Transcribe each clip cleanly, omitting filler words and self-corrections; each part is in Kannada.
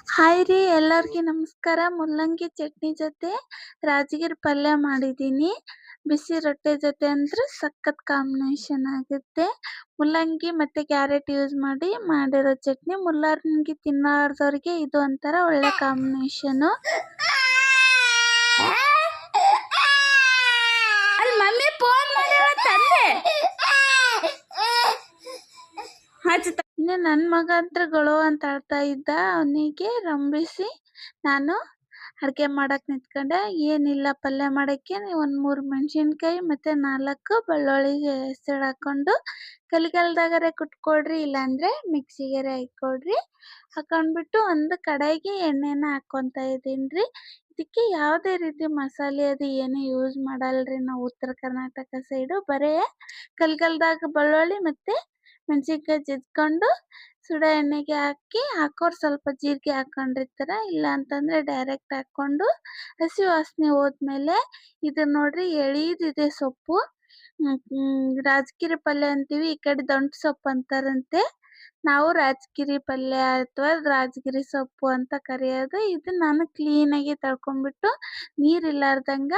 ಹಾಯ್ ರೀ ಎಲ್ಲರಿಗೆ ನಮಸ್ಕಾರ. ಮುಲ್ಲಂಗಿ ಚಟ್ನಿ ಜೊತೆ ರಾಜಗಿರಿ ಪಲ್ಯ ಮಾಡಿದ್ದೀನಿ. ಬಿಸಿ ರೊಟ್ಟೆ ಜೊತೆ ಅಂದ್ರೆ ಸಖತ್ ಕಾಂಬಿನೇಷನ್ ಆಗುತ್ತೆ. ಮುಲ್ಲಂಗಿ ಮತ್ತೆ ಕ್ಯಾರೆಟ್ ಯೂಸ್ ಮಾಡಿ ಮಾಡಿರೋ ಚಟ್ನಿ. ಮುಲ್ಲಂಗಿ ತಿನ್ನಲಾರ್ದವ್ರಿಗೆ ಇದು ಒಂಥರ ಒಳ್ಳೆ ಕಾಂಬಿನೇಷನು. ಅಲ್ಲಿ ಮಮ್ಮಿ ಫೋನ್ ಮಾಡ್ಯಾಳ ತಂದೆ ಇನ್ನು ನನ್ನ ಮಗ ಅಂತ ಗೊಳೋ ಅಂತ ಆಡ್ತಾ ಇದ್ದ. ಅವನಿಗೆ ರಂಭಿಸಿ ನಾನು ಅಡುಗೆ ಮಾಡಕ್ಕೆ ನಿಂತ್ಕೊಂಡೆ. ಏನಿಲ್ಲ ಪಲ್ಯ ಮಾಡೋಕ್ಕೆ ಒಂದು 3 ಮೆಣಸಿನ್ಕಾಯಿ ಮತ್ತು 4 ಬೆಳ್ಳುಳ್ಳಿ ಹೆಸರು ಹಾಕ್ಕೊಂಡು ಕಲಿಗಾಲದಾಗರೆ ಕುಟ್ಕೊಡ್ರಿ, ಇಲ್ಲಾಂದರೆ ಮಿಕ್ಸಿಗೆರೆ ಹಾಕ್ಕೊಡ್ರಿ. ಹಾಕೊಂಡ್ಬಿಟ್ಟು ಒಂದು ಕಡಾಯಿಗೆ ಎಣ್ಣೆನ ಹಾಕ್ಕೊತಾ ಇದ್ದೀನಿ ರೀ. ಇದಕ್ಕೆ ಯಾವುದೇ ರೀತಿ ಮಸಾಲೆ ಅದು ಏನು ಯೂಸ್ ಮಾಡಲ್ರಿ ನಾವು ಉತ್ತರ ಕರ್ನಾಟಕ ಸೈಡು. ಬರೀ ಕಲ್ಗಲ್ದಾಗ ಬೆಳ್ಳುಳ್ಳಿ ಮತ್ತು ಮೆಣಸಿನ್ಕಾಯಿ ಜಜ್ಕೊಂಡು ಸುಡೋ ಎಣ್ಣೆಗೆ ಹಾಕೋರು ಸ್ವಲ್ಪ ಜೀರಿಗೆ ಹಾಕೊಂಡಿರ್ತಾರೆ. ಇಲ್ಲ ಅಂತಂದರೆ ಡೈರೆಕ್ಟ್ ಹಾಕ್ಕೊಂಡು ಹಸಿ ವಾಸನೆ ಹೋದ್ಮೇಲೆ ಇದು ನೋಡ್ರಿ ಎಳೀದಿದೆ ಸೊಪ್ಪು. ರಾಜಗಿರಿ ಪಲ್ಯ ಅಂತೀವಿ, ಈ ಕಡೆ ದಂಟು ಸೊಪ್ಪು ಅಂತಾರಂತೆ. ನಾವು ರಾಜಗಿರಿ ಪಲ್ಯ ಅಥವಾ ರಾಜಗಿರಿ ಸೊಪ್ಪು ಅಂತ ಕರೆಯೋದು. ಇದು ನಾನು ಕ್ಲೀನಾಗಿ ತೊಳ್ಕೊಂಡ್ಬಿಟ್ಟು ನೀರಿಲ್ಲಾರ್ದಂಗ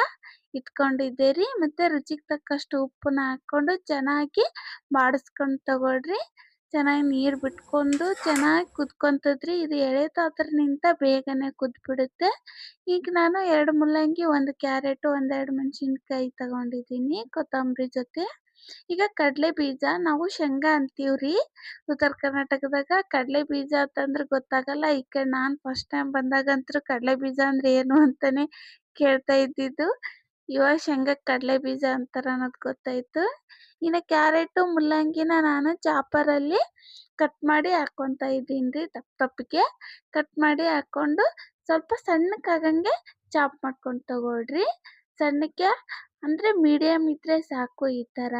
ಇಟ್ಕೊಂಡಿದ್ದೆ ರೀ. ಮತ್ತು ರುಚಿಗೆ ತಕ್ಕಷ್ಟು ಉಪ್ಪನ್ನ ಹಾಕ್ಕೊಂಡು ಚೆನ್ನಾಗಿ ಬಾಡಿಸ್ಕೊಂಡು ತಗೊಳ್ರಿ. ಚೆನ್ನಾಗಿ ನೀರು ಬಿಟ್ಕೊಂಡು ಚೆನ್ನಾಗಿ ಕುದ್ಕೊಂತದ್ರಿ. ಇದು ಎಳೆ ಪಾತ್ರೆನಿಂದ ಬೇಗನೆ ಕುದ್ಬಿಡುತ್ತೆ. ಈಗ ನಾನು 2 ಮುಲ್ಲಂಗಿ, 1 ಕ್ಯಾರೆಟು, 1-2 ಮೆಣಸಿನ್ಕಾಯಿ ತಗೊಂಡಿದ್ದೀನಿ ಕೊತ್ತಂಬರಿ ಜೊತೆ. ಈಗ ಕಡಲೆ ಬೀಜ, ನಾವು ಶೇಂಗಾ ಅಂತೀವ್ರಿ ಉತ್ತರ ಕರ್ನಾಟಕದಾಗ. ಕಡಲೆ ಬೀಜ ಅಂತಂದ್ರೆ ಗೊತ್ತಾಗಲ್ಲ. ಈ ಕಡೆ ನಾನು ಫಸ್ಟ್ ಟೈಮ್ ಬಂದಾಗಂತೂ ಕಡಲೆ ಬೀಜ ಅಂದ್ರೆ ಏನು ಅಂತಾನೆ ಕೇಳ್ತಾ ಇದ್ದಿದ್ದು. ಇವಾಗ ಶೇಂಗಕ್ಕೆ ಕಡಲೆ ಬೀಜ ಅಂತಾರ ಅನ್ನೋದು ಗೊತ್ತಾಯ್ತು. ಇನ್ನು ಕ್ಯಾರೆಟು ಮುಲ್ಲಂಗಿನ ನಾನು ಚಾಪರಲ್ಲಿ ಕಟ್ ಮಾಡಿ ಹಾಕ್ಕೊತಾ ಇದ್ದೀನಿ ರೀ. ದಪ್ಪಗೆ ಕಟ್ ಮಾಡಿ ಹಾಕ್ಕೊಂಡು ಸ್ವಲ್ಪ ಸಣ್ಣಕ್ಕಾಗಂಗೆ ಚಾಪ್ ಮಾಡ್ಕೊಂಡು ತಗೊಳ್ರಿ. ಸಣ್ಣಕ್ಕೆ ಅಂದರೆ ಮೀಡಿಯಮ್ ಇದ್ದರೆ ಸಾಕು ಈ ಥರ.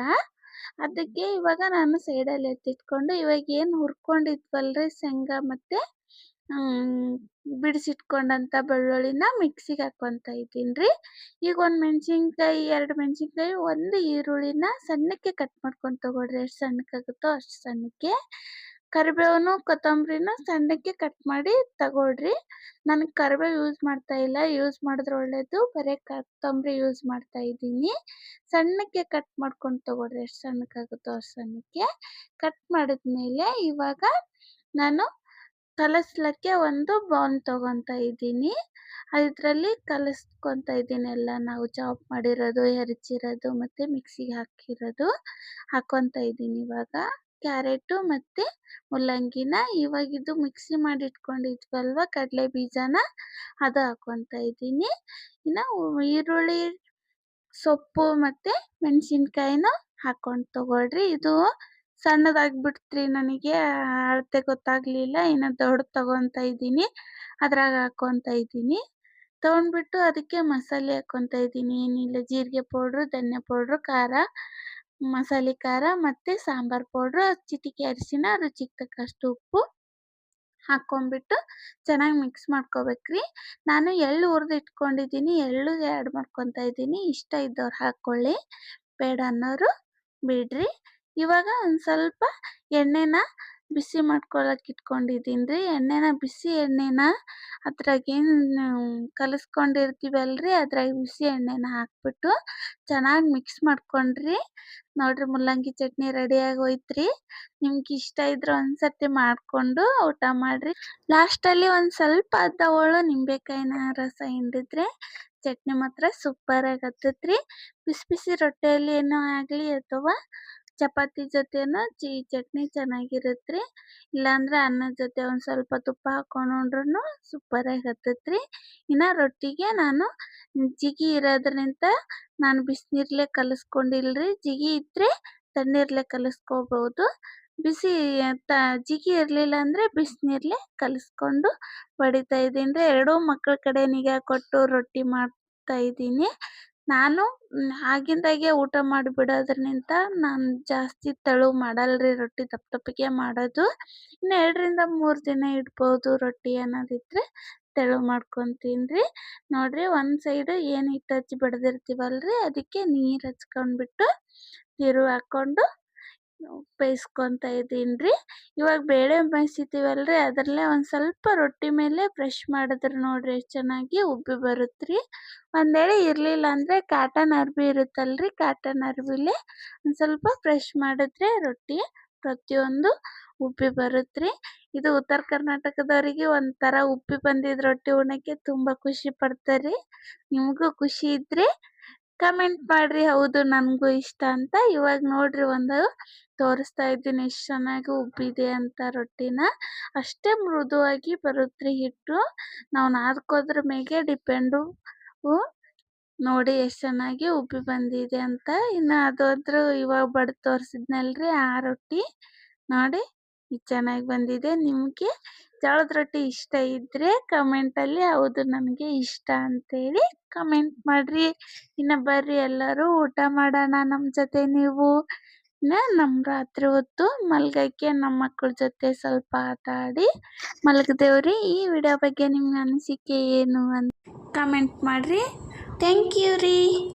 ಅದಕ್ಕೆ ಇವಾಗ ನಾನು ಸೈಡಲ್ಲಿ ಎತ್ತಿಟ್ಕೊಂಡು ಇವಾಗ ಏನು ಹುರ್ಕೊಂಡಿದ್ವಲ್ರಿ ಶೇಂಗಾ ಮತ್ತು ಬಿಡಿಸಿಟ್ಕೊಂಡಂಥ ಬೆಳ್ಳುಳ್ಳಿನ ಮಿಕ್ಸಿಗೆ ಹಾಕ್ಕೊತಾ ಇದ್ದೀನಿ ರೀ. ಈಗ 1 ಮೆಣಸಿನ್ಕಾಯಿ, 2 ಮೆಣಸಿನ್ಕಾಯಿ, 1 ಈರುಳ್ಳಿನ ಸಣ್ಣಕ್ಕೆ ಕಟ್ ಮಾಡ್ಕೊಂಡು ತಗೊಳ್ರಿ. ಎಷ್ಟು ಸಣ್ಣಕ್ಕಾಗುತ್ತೋ ಅಷ್ಟು ಸಣ್ಣಕ್ಕೆ. ಕರಿಬೇವನ್ನು ಕೊತ್ತಂಬರಿನ ಸಣ್ಣಕ್ಕೆ ಕಟ್ ಮಾಡಿ ತಗೊಳ್ರಿ. ನನಗೆ ಕರಿಬೇವು ಯೂಸ್ ಮಾಡ್ತಾ ಇಲ್ಲ, ಯೂಸ್ ಮಾಡಿದ್ರೆ ಒಳ್ಳೆಯದು. ಬರೀ ಕೊತ್ತಂಬರಿ ಯೂಸ್ ಮಾಡ್ತಾ ಇದ್ದೀನಿ. ಸಣ್ಣಕ್ಕೆ ಕಟ್ ಮಾಡ್ಕೊಂಡು ತಗೊಳ್ರಿ, ಎಷ್ಟು ಸಣ್ಣಕ್ಕಾಗುತ್ತೋ ಅಷ್ಟು ಸಣ್ಣಕ್ಕೆ. ಕಟ್ ಮಾಡಿದ್ಮೇಲೆ ಇವಾಗ ನಾನು ಕಲಸ್ಲಿಕ್ಕೆ ಒಂದು ಬೌಲ್ ತೊಗೊತಾ ಇದ್ದೀನಿ. ಇದರಲ್ಲಿ ಕಲಸ್ಕೊತಾ ಇದ್ದೀನಿ ಎಲ್ಲ ನಾವು ಚಾಪ್ ಮಾಡಿರೋದು, ಹೆರಚಿರೋದು ಮತ್ತು ಮಿಕ್ಸಿಗೆ ಹಾಕಿರೋದು ಹಾಕ್ಕೊತಾ ಇದ್ದೀನಿ. ಇವಾಗ ಕ್ಯಾರೆಟು ಮತ್ತು ಮುಲ್ಲಂಗಿನ ಇವಾಗ ಇದು ಮಿಕ್ಸಿ ಮಾಡಿ ಇಟ್ಕೊಂಡಿದ್ವಲ್ವ ಕಡಲೆ ಬೀಜನ, ಅದು ಹಾಕ್ಕೊತಾ ಇದ್ದೀನಿ. ಇನ್ನು ಈರುಳ್ಳಿ, ಸೊಪ್ಪು ಮತ್ತು ಮೆಣಸಿನ್ಕಾಯಿನೂ ಹಾಕ್ಕೊಂಡು ತಗೊಳ್ರಿ. ಇದು ಸಣ್ಣದಾಗ್ಬಿಡ್ತ್ರಿ, ನನಗೆ ಅಳತೆ ಗೊತ್ತಾಗಲಿಲ್ಲ. ಇನ್ನು ದೊಡ್ಡದು ತೊಗೊತಾ ಇದ್ದೀನಿ, ಅದ್ರಾಗ ಹಾಕ್ಕೊತಾ ಇದ್ದೀನಿ. ತೊಗೊಂಡ್ಬಿಟ್ಟು ಅದಕ್ಕೆ ಮಸಾಲೆ ಹಾಕ್ಕೊತಾ ಇದ್ದೀನಿ. ಏನಿಲ್ಲ, ಜೀರಿಗೆ ಪೌಡ್ರು, ಧನಿಯಾ ಪೌಡ್ರು, ಖಾರ, ಮಸಾಲೆ ಖಾರ ಮತ್ತು ಸಾಂಬಾರು ಪೌಡ್ರು, ಚಿಟಿಕೆ ಅರಿಶಿನ, ರುಚಿಗೆ ತಕ್ಕಷ್ಟು ಉಪ್ಪು ಹಾಕ್ಕೊಂಬಿಟ್ಟು ಚೆನ್ನಾಗಿ ಮಿಕ್ಸ್ ಮಾಡ್ಕೋಬೇಕ್ರಿ. ನಾನು ಎಳ್ಳು ಹುರಿದು ಇಟ್ಕೊಂಡಿದ್ದೀನಿ, ಎಳ್ಳು ಆ್ಯಡ್ ಮಾಡ್ಕೊತಾ ಇದ್ದೀನಿ. ಇಷ್ಟ ಇದ್ದವ್ರು ಹಾಕ್ಕೊಳ್ಳಿ, ಬೇಡ ಅನ್ನೋರು ಬಿಡ್ರಿ. ಇವಾಗ ಒಂದು ಸ್ವಲ್ಪ ಎಣ್ಣೆನ ಬಿಸಿ ಮಾಡ್ಕೊಳಕ್ಕೆ ಇಟ್ಕೊಂಡಿದ್ದೀನಿ ರೀ. ಬಿಸಿ ಎಣ್ಣೆನ ಅದ್ರಾಗೇನು ಕಲಸ್ಕೊಂಡಿರ್ತೀವಲ್ರಿ ಅದ್ರಾಗ ಬಿಸಿ ಎಣ್ಣೆನ ಹಾಕ್ಬಿಟ್ಟು ಚೆನ್ನಾಗಿ ಮಿಕ್ಸ್ ಮಾಡ್ಕೊಂಡ್ರಿ. ನೋಡ್ರಿ, ಮುಲ್ಲಂಗಿ ಚಟ್ನಿ ರೆಡಿಯಾಗಿ ಹೋಯ್ತ್ರಿ. ನಿಮ್ಗೆ ಇಷ್ಟ ಇದ್ರೆ ಒಂದ್ಸತಿ ಮಾಡಿಕೊಂಡು ಊಟ ಮಾಡಿರಿ. ಲಾಸ್ಟಲ್ಲಿ ಒಂದು ಸ್ವಲ್ಪ ತಗೊಳ್ಳೋ ನಿಂಬೆಕಾಯಿನ ರಸ ಹಿಂಡಿದ್ರೆ ಚಟ್ನಿ ಮಾತ್ರ ಸೂಪರಾಗಿ ಹತ್ತತ್ರಿ. ಬಿಸಿ ಬಿಸಿ ರೊಟ್ಟಿಯಲ್ಲಿ ಏನೋ ಆಗಲಿ ಅಥವಾ ಚಪಾತಿ ಜೊತೆನೂ ಚಟ್ನಿ ಚೆನ್ನಾಗಿರುತ್ತೆ. ಇಲ್ಲಾಂದರೆ ಅನ್ನದ ಜೊತೆ ಒಂದು ಸ್ವಲ್ಪ ತುಪ್ಪ ಹಾಕ್ಕೊಂಡು ಉಂಡ್ರೂ ಸೂಪರಾಗಿ ಹತ್ತತ್ರಿ. ಇನ್ನು ರೊಟ್ಟಿಗೆ ನಾನು ಜಿಗಿ ಇರೋದ್ರಿಂದ ನಾನು ಬಿಸಿನೀರಲ್ಲೇ ಕಲಸ್ಕೊಂಡಿಲ್ರಿ. ಜಿಗಿ ಇದ್ದರೆ ತಣ್ಣೀರಲ್ಲೇ ಕಲಸ್ಕೋಬೋದು. ಬಿಸಿ ಜಿಗಿ ಇರಲಿಲ್ಲ ಅಂದರೆ ಬಿಸಿನೀರಲ್ಲೇ ಕಲಸ್ಕೊಂಡು ಬಡಿತಾ ಇದ್ದೀನಿ ರೀ. ಎರಡೂ ಮಕ್ಕಳ ಕಡೆ ನಿಗಾ ಕೊಟ್ಟು ರೊಟ್ಟಿ ಮಾಡ್ತಾ ಇದ್ದೀನಿ. ನಾನು ಆಗಿಂದಾಗೆ ಊಟ ಮಾಡಿಬಿಡೋದ್ರಿಂದ ನಾನು ಜಾಸ್ತಿ ತೆಳು ಮಾಡಲ್ರಿ, ರೊಟ್ಟಿ ದಪ್ಪ ದಪ್ಪಗೆ ಮಾಡೋದು. ಇನ್ನು 2ರಿಂದ 3 ದಿನ ಇಡ್ಬೋದು ರೊಟ್ಟಿ ಅನ್ನೋದಿದ್ರೆ ತೆಳು ಮಾಡ್ಕೊತೀನಿ ರೀ. ನೋಡಿರಿ, ಒಂದು ಸೈಡು ಏನು ಹಿಟ್ಟು ಹಚ್ಚಿ ಬಡ್ದಿರ್ತೀವಲ್ರಿ ಅದಕ್ಕೆ ನೀರು ಹಚ್ಕೊಂಡ್ಬಿಟ್ಟು ತಿರುವಿ ಹಾಕ್ಕೊಂಡು ಬೇಯಿಸ್ಕೊತ ಇದ್ದೀನಿ. ಇವಾಗ ಬೇಳೆ ಬೇಯಿಸಿರ್ತೀವಲ್ರಿ ಅದರಲ್ಲೇ ಒಂದು ಸ್ವಲ್ಪ ರೊಟ್ಟಿ ಮೇಲೆ ಬ್ರಷ್ ಮಾಡಿದ್ರೆ ನೋಡ್ರಿ ಎಷ್ಟು ಚೆನ್ನಾಗಿ ಉಬ್ಬಿ ಬರುತ್ತ್ರಿ. ಒಂದು ವೇಳೆ ಇರಲಿಲ್ಲ ಅಂದರೆ ಕಾಟನ್ ಅರ್ಬಿ ಇರುತ್ತಲ್ರಿ, ಕಾಟನ್ ಅರ್ಬಿಲಿ ಒಂದು ಸ್ವಲ್ಪ ಬ್ರಷ್ ಮಾಡಿದ್ರೆ ರೊಟ್ಟಿ ಪ್ರತಿಯೊಂದು ಉಬ್ಬಿ ಬರುತ್ತ್ರಿ. ಇದು ಉತ್ತರ ಕರ್ನಾಟಕದವರಿಗೆ ಒಂಥರ ಉಬ್ಬಿ ಬಂದಿದ್ದ ರೊಟ್ಟಿ ಉಣ್ಣಕ್ಕೆ ತುಂಬ ಖುಷಿ ಪಡ್ತಾರೆ. ನಿಮಗೂ ಖುಷಿ ಇದ್ದರೆ ಕಮೆಂಟ್ ಮಾಡ್ರಿ, ಹೌದು ನನಗೂ ಇಷ್ಟ ಅಂತ. ಇವಾಗ ನೋಡ್ರಿ ಒಂದು ತೋರಿಸ್ತಾ ಇದ್ದೀನಿ ಎಷ್ಟು ಚೆನ್ನಾಗಿ ಉಬ್ಬಿದೆ ಅಂತ ರೊಟ್ಟಿನ. ಅಷ್ಟೇ ಮೃದುವಾಗಿ ಬರುತ್ತ್ರಿ ಹಿಟ್ಟು. ನಾವು ನಾದ್ಕೋದ್ರ ಮೇಗೆ ಡಿಪೆಂಡು. ನೋಡಿ ಎಷ್ಟು ಚೆನ್ನಾಗಿ ಉಬ್ಬಿ ಬಂದಿದೆ ಅಂತ. ಇನ್ನು ಅದಾದ್ರೂ ಇವಾಗ ಬಡ್ದು ತೋರಿಸಿದ್ನಲ್ರಿ ಆ ರೊಟ್ಟಿ ನೋಡಿ ಇದು ಚೆನ್ನಾಗಿ ಬಂದಿದೆ. ನಿಮಗೆ ಜೋಳದ ರೊಟ್ಟಿ ಇಷ್ಟ ಇದ್ದರೆ ಕಮೆಂಟಲ್ಲಿ ಹೌದು ನನಗೆ ಇಷ್ಟ ಅಂತೇಳಿ ಕಮೆಂಟ್ ಮಾಡಿರಿ. ಇನ್ನು ಬರ್ರಿ ಎಲ್ಲರೂ ಊಟ ಮಾಡೋಣ ನಮ್ಮ ಜೊತೆ ನೀವು. ನಮ್ಮ ರಾತ್ರಿ ಹೊತ್ತು ಮಲ್ಗಕ್ಕೆ ನಮ್ಮ ಮಕ್ಕಳ ಜೊತೆ ಸ್ವಲ್ಪ ಆಟ ಆಡಿ ಮಲಗಿದೆವ್ರಿ. ಈ ವಿಡಿಯೋ ಬಗ್ಗೆ ನಿಮ್ಮ ಅನಿಸಿಕೆ ಏನು ಅಂತ ಕಮೆಂಟ್ ಮಾಡಿರಿ. ಥ್ಯಾಂಕ್ ಯು ರೀ.